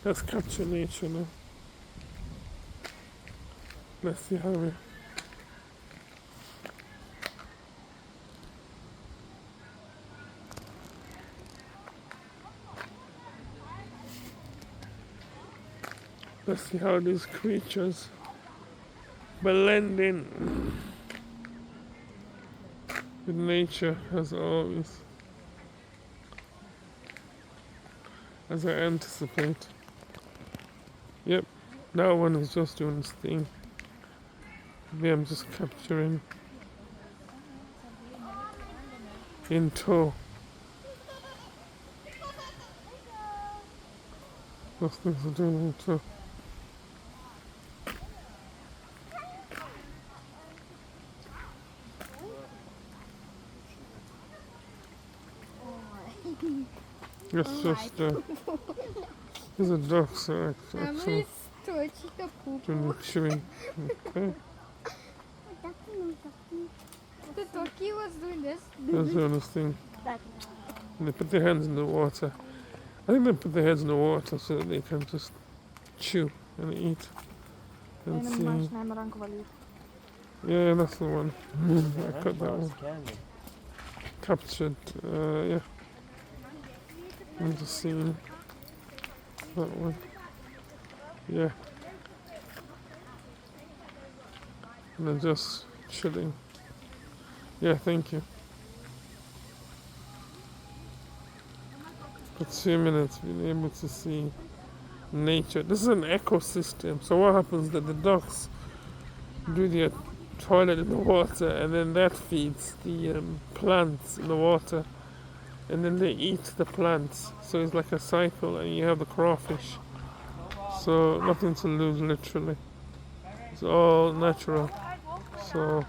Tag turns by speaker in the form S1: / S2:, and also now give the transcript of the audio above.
S1: Let's capture nature now. Let's see how we. Let's see how these creatures blend in with nature as always, as I anticipate. Yep, that one is just doing its thing. Maybe I'm just capturing in tow. Those things are doing in tow. It's just there's a duck, so actually doing chewing. Okay,
S2: The turkey was doing this.
S1: that's doing this thing. And they put their hands in the water. I think they put their heads in the water so that they can just chew and eat and see. Yeah, that's the one. I cut that one. Captured. Yeah, I'm just seeing that one. Yeah, and then just chilling. Yeah, thank you. For 2 minutes, being able to see nature. This is an ecosystem. So what happens is that the ducks do their toilet in the water, and then that feeds the plants in the water, and then they eat the plants. So it's like a cycle, and you have the crawfish. So nothing to lose, literally. It's all natural. So